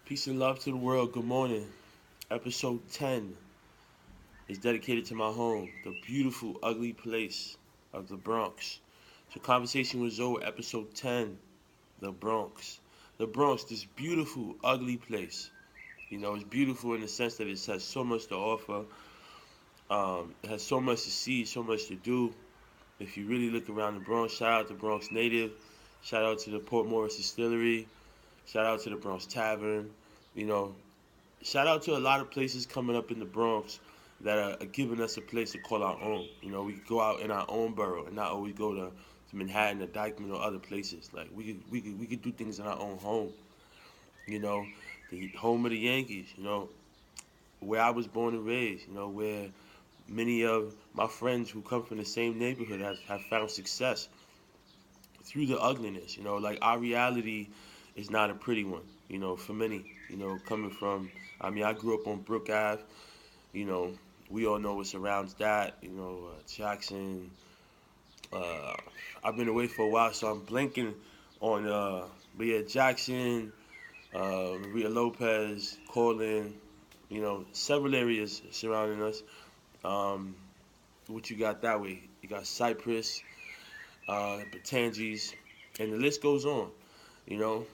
Peace and love to the world. Good morning. Episode 10 is dedicated to my home, the beautiful, ugly place of the Bronx. So, Conversation with Zoe, episode 10, the Bronx. The Bronx, this beautiful, ugly place. It's beautiful in the sense that it has so much to offer. It has so much to see, so much to do. If you really look around the Bronx, shout out to Bronx Native. Shout out to the Port Morris Distillery. Shout out to the Bronx Tavern. You know, Shout out to a lot of places coming up in the Bronx that are giving us a place to call our own. We could go out in our own borough and not always go to Manhattan or Dykeman or other places. Like we could do things in our own home. You know, the home of the Yankees. Where I was born and raised. Where many of my friends who come from the same neighborhood have found success through the ugliness. Like our reality is not a pretty one. For many. Coming from, I grew up on Brook Ave. You know, we all know what surrounds that. Jackson. Uh, I've been away for a while, so I'm blanking on. But yeah, Jackson, Maria Lopez, Cortland. Several areas surrounding us. Um, what you got that way? You got Cypress, Batanges, and the list goes on. You know,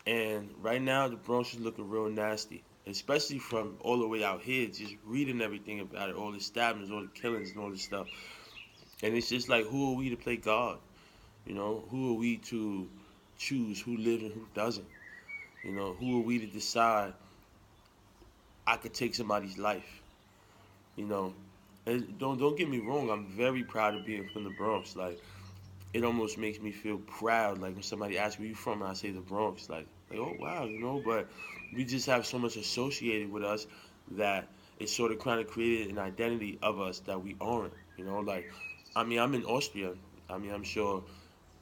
And right now, the Bronx is looking real nasty, especially from all the way out here, just reading everything about it, all the stabbings, all the killings, and all this stuff. And it's just like, who are we to play God? Who are we to choose who lives and who doesn't? Who are we to decide I could take somebody's life? You know, and don't get me wrong, I'm very proud of being from the Bronx. Like, it almost makes me feel proud. Like when somebody asks where you from, and I say the Bronx. Like oh wow, But we just have so much associated with us that it sort of kind of created an identity of us that we aren't. I'm in Austria. I'm sure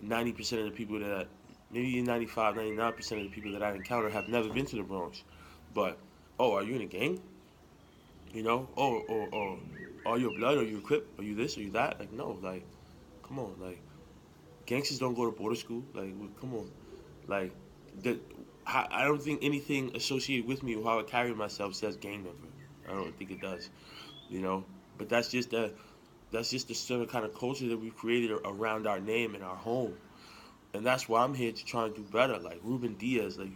90% of the people that, maybe 95, 99% of the people that I encounter have never been to the Bronx. But oh, are you in a gang? Or are you a blood? Are you a Crip? Are you this? Are you that? Like no, like come on, like gangsters don't go to border school. Like, well, come on. Like, the, I don't think anything associated with me or how I carry myself says gang member. I don't think it does. You know, but that's just the sort of kind of culture that we've created around our name and our home, and that's why I'm here to try and do better. Like Ruben Diaz, like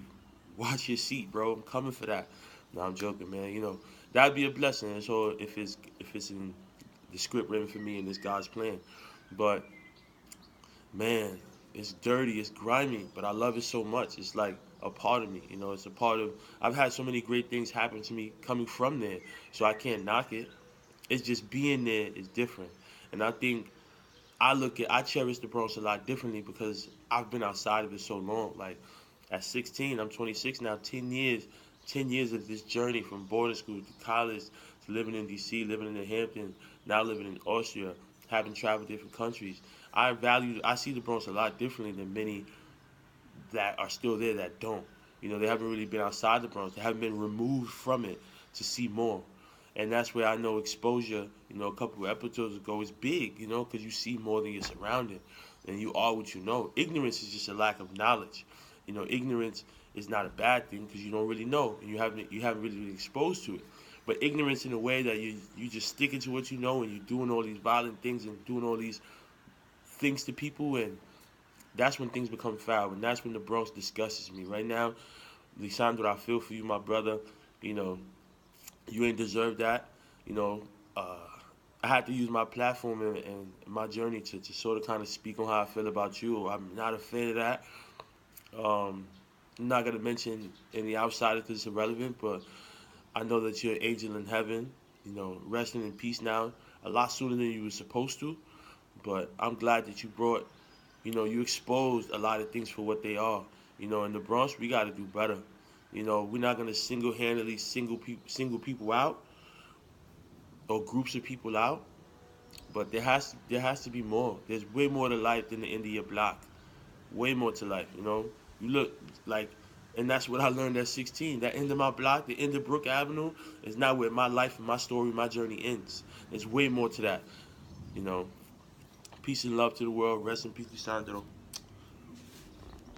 watch your seat, bro. I'm coming for that. No, I'm joking, man. That'd be a blessing. And so if it's in the script written for me and it's God's plan, but man, it's dirty, it's grimy, but I love it so much. It's like a part of me, It's a part of. I've had so many great things happen to me coming from there, so I can't knock it. It's just being there is different, and I think I cherish the Bronx a lot differently because I've been outside of it so long. Like at 16, I'm 26 now. 10 years of this journey from boarding school to college to living in D.C., living in the Hamptons, now living in Austria, having traveled different countries. I see the Bronx a lot differently than many that are still there that don't. They haven't really been outside the Bronx. They haven't been removed from it to see more. And that's where I know exposure, a couple of episodes ago is big, because you see more than your surrounding. And you are what you know. Ignorance is just a lack of knowledge. Ignorance is not a bad thing because you don't really know and you haven't really been exposed to it. But ignorance in a way that you just sticking to what you know and you're doing all these violent things and doing all these things to people, and that's when things become foul, and that's when the Bronx disgusts me. Right now, Lisandro, I feel for you, my brother. You know, you ain't deserve that. You know, uh, I had to use my platform and my journey to sort of kind of speak on how I feel about you. I'm not a fan of that. I'm not gonna mention any outsiders because it's irrelevant, but I know that you're an angel in heaven. Resting in peace now, a lot sooner than you were supposed to. But I'm glad that you brought, you exposed a lot of things for what they are. In the Bronx, we got to do better. We're not gonna single-handedly single people out or groups of people out, but there has to be more. There's way more to life than the end of your block. Way more to life. You look like, and that's what I learned at 16. That end of my block, the end of Brook Avenue, is not where my life and my story, my journey ends. There's way more to that. You know, Peace and love to the world. Rest in peace, Sandro.